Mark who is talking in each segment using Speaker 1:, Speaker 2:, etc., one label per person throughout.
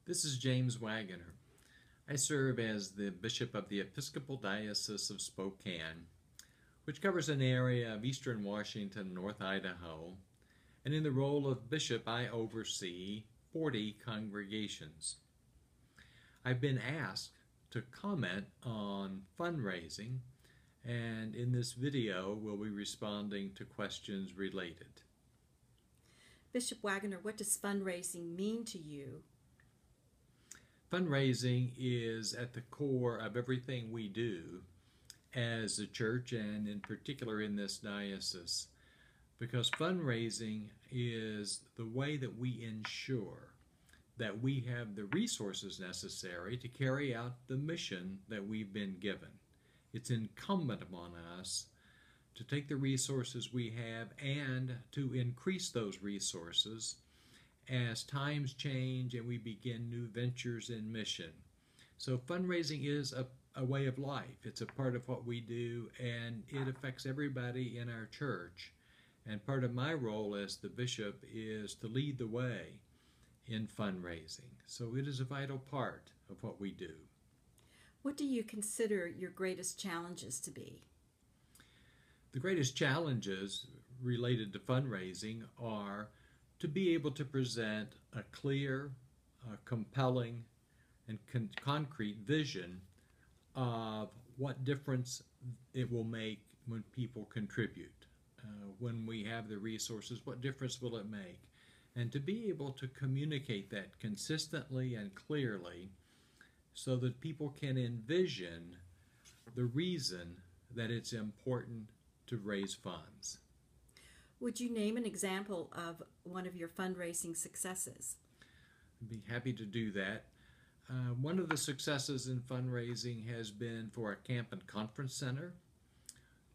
Speaker 1: This is James Wagoner. I serve as the Bishop of the Episcopal Diocese of Spokane, which covers an area of eastern Washington, North Idaho, and in the role of bishop I oversee 40 congregations. I've been asked to comment on fundraising, and in this video we'll be responding to questions related.
Speaker 2: Bishop Wagoner, what does fundraising mean to you?
Speaker 1: Fundraising is at the core of everything we do as a church, and in particular in this diocese, because fundraising is the way that we ensure that we have the resources necessary to carry out the mission that we've been given. It's incumbent upon us to take the resources we have and to increase those resources as times change and we begin new ventures in mission. So fundraising is a way of life. It's a part of what we do, and it affects everybody in our church. And part of my role as the bishop is to lead the way in fundraising. So it is a vital part of what we do.
Speaker 2: What do you consider your greatest challenges to be?
Speaker 1: The greatest challenges related to fundraising are to be able to present a clear, compelling, and concrete vision of what difference it will make when people contribute. When we have the resources, what difference will it make? And to be able to communicate that consistently and clearly so that people can envision the reason that it's important to raise funds.
Speaker 2: Would you name an example of one of your fundraising successes?
Speaker 1: I'd be happy to do that. One of the successes in fundraising has been for a camp and conference center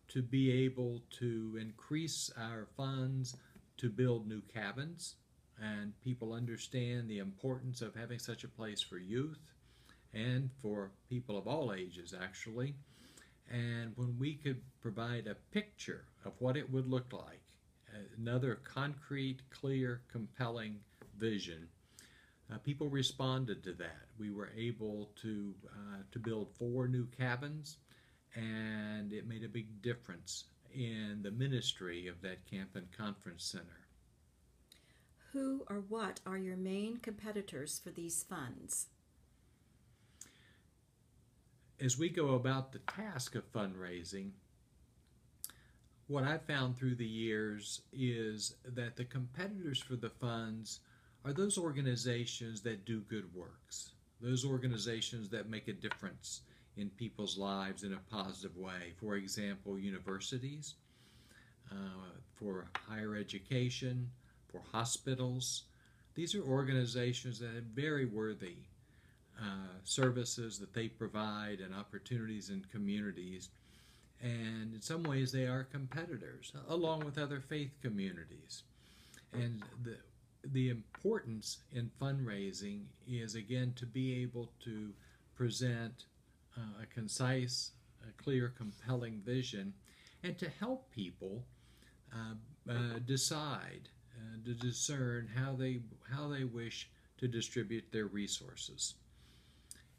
Speaker 1: to be able to increase our funds to build new cabins, and people understand the importance of having such a place for youth and for people of all ages, actually. And when we could provide a picture of what it would look like, another concrete, clear, compelling vision, people responded to that. We were able to build 4 new cabins, and it made a big difference in the ministry of that camp and conference center.
Speaker 2: Who or what are your main competitors for these funds?
Speaker 1: As we go about the task of fundraising, what I've found through the years is that the competitors for the funds are those organizations that do good works, those organizations that make a difference in people's lives in a positive way. For example, universities, for higher education, for hospitals. These are organizations that have very worthy services that they provide and opportunities in communities. And in some ways they are competitors, along with other faith communities. And the importance in fundraising is, again, to be able to present a concise, clear, compelling vision, and to help people decide, to discern how they wish to distribute their resources.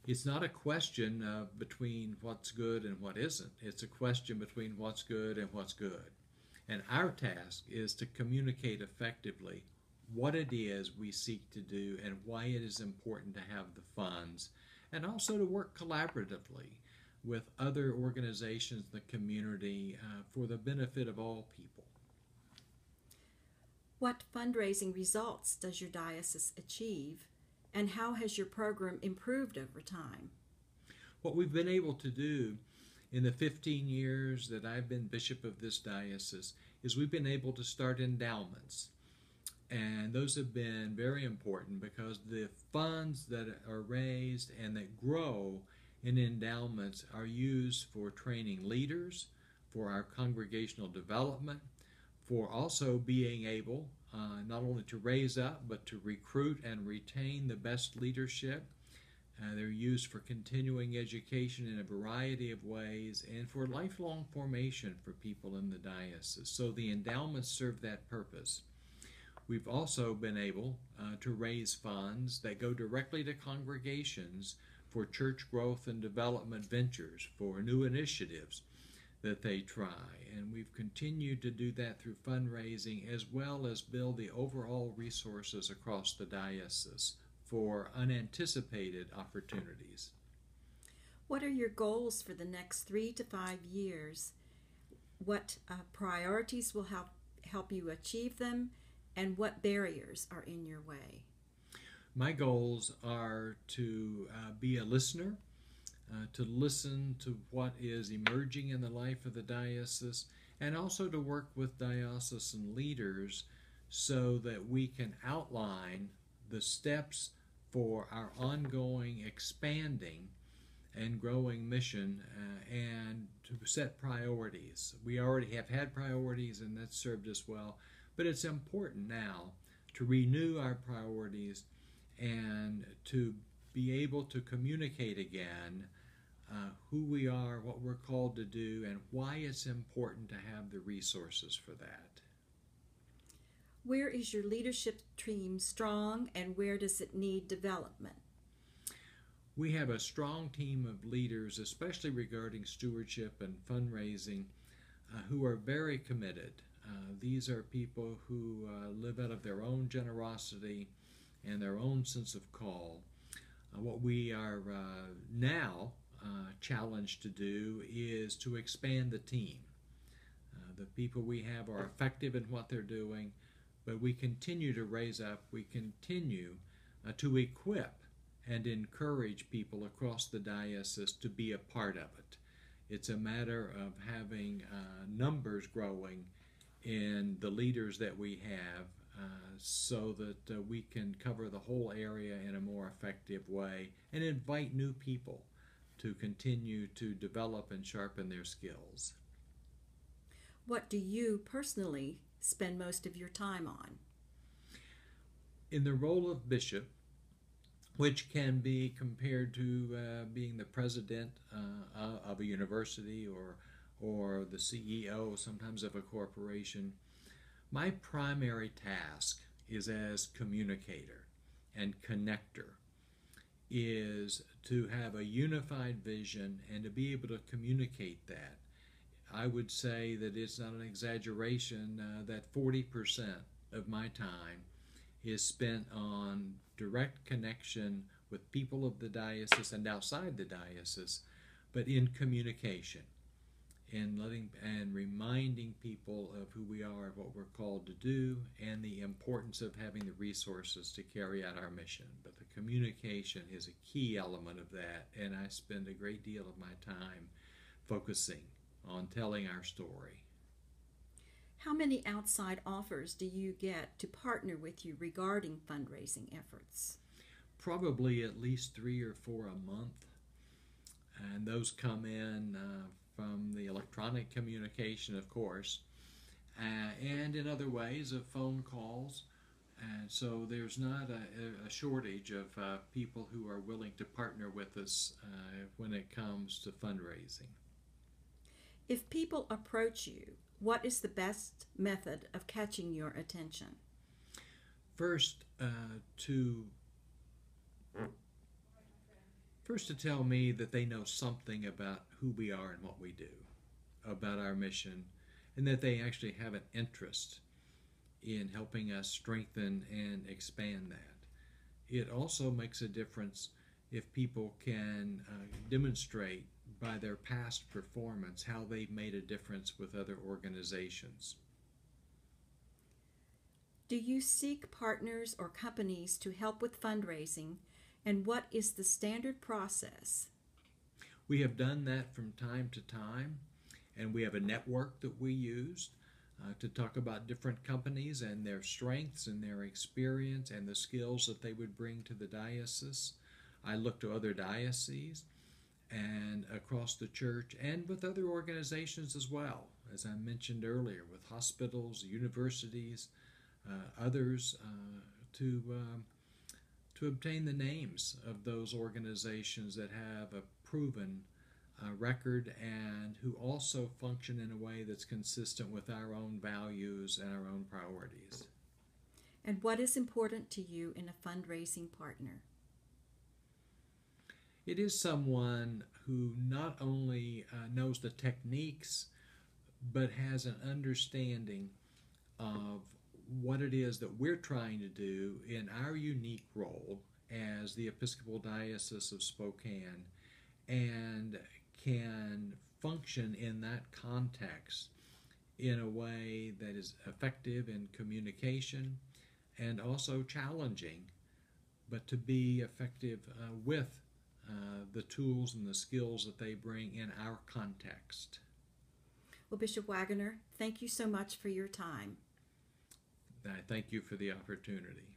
Speaker 1: It's not a question between what's good and what isn't. It's a question between what's good and what's good. And our task is to communicate effectively what it is we seek to do and why it is important to have the funds, and also to work collaboratively with other organizations in the community for the benefit of all people.
Speaker 2: What fundraising results does your diocese achieve, and how has your program improved over time?
Speaker 1: What we've been able to do in the 15 years that I've been bishop of this diocese is we've been able to start endowments. And those have been very important because the funds that are raised and that grow in endowments are used for training leaders, for our congregational development, for also being able not only to raise up but to recruit and retain the best leadership. They're used for continuing education in a variety of ways and for lifelong formation for people in the diocese. So the endowments serve that purpose. We've also been able to raise funds that go directly to congregations for church growth and development ventures, for new initiatives that they try. And we've continued to do that through fundraising as well as build the overall resources across the diocese for unanticipated opportunities.
Speaker 2: What are your goals for the next 3 to 5 years? What priorities will help you achieve them, and what barriers are in your way?
Speaker 1: My goals are to be a listener, to listen to what is emerging in the life of the diocese, and also to work with diocesan leaders so that we can outline the steps for our ongoing expanding and growing mission, and to set priorities. We already have had priorities, and that's served us well, but it's important now to renew our priorities and to be able to communicate again who we are, what we're called to do, and why it's important to have the resources for that.
Speaker 2: Where is your leadership team strong, and where does it need development?
Speaker 1: We have a strong team of leaders, especially regarding stewardship and fundraising, who are very committed. These are people who live out of their own generosity and their own sense of call. What we are now challenged to do is to expand the team. The people we have are effective in what they're doing, but we continue to raise up, we continue to equip and encourage people across the diocese to be a part of it. It's a matter of having numbers growing in the leaders that we have so that we can cover the whole area in a more effective way and invite new people to continue to develop and sharpen their skills.
Speaker 2: What do you personally spend most of your time on?
Speaker 1: In the role of bishop, which can be compared to being the president of a university or the CEO sometimes of a corporation, my primary task is as communicator and connector, is to have a unified vision and to be able to communicate that. I would say that it's not an exaggeration that 40% of my time is spent on direct connection with people of the diocese and outside the diocese, but in communication, in letting and reminding people of who we are, what we're called to do, and the importance of having the resources to carry out our mission. But the communication is a key element of that, and I spend a great deal of my time focusing on telling our story.
Speaker 2: How many outside offers do you get to partner with you regarding fundraising efforts?
Speaker 1: Probably at least 3 or 4 a month, and those come in from the electronic communication, of course, and in other ways of phone calls. And so there's not a shortage of people who are willing to partner with us when it comes to fundraising.
Speaker 2: If people approach you, what is the best method of catching your attention?
Speaker 1: First, to tell me that they know something about who we are and what we do, about our mission, and that they actually have an interest in helping us strengthen and expand that. It also makes a difference if people can demonstrate by their past performance how they've made a difference with other organizations.
Speaker 2: Do you seek partners or companies to help with fundraising, and what is the standard process?
Speaker 1: We have done that from time to time, and we have a network that we use to talk about different companies and their strengths and their experience and the skills that they would bring to the diocese. I look to other dioceses and across the church and with other organizations as well, as I mentioned earlier, with hospitals, universities, others, to obtain the names of those organizations that have a proven record and who also function in a way that's consistent with our own values and our own priorities.
Speaker 2: And what is important to you in a fundraising partner?
Speaker 1: It is someone who not only knows the techniques, but has an understanding of what it is that we're trying to do in our unique role as the Episcopal Diocese of Spokane, and can function in that context in a way that is effective in communication and also challenging, but to be effective with the tools and the skills that they bring in our context.
Speaker 2: Well, Bishop Wagoner, thank you so much for your time.
Speaker 1: I thank you for the opportunity.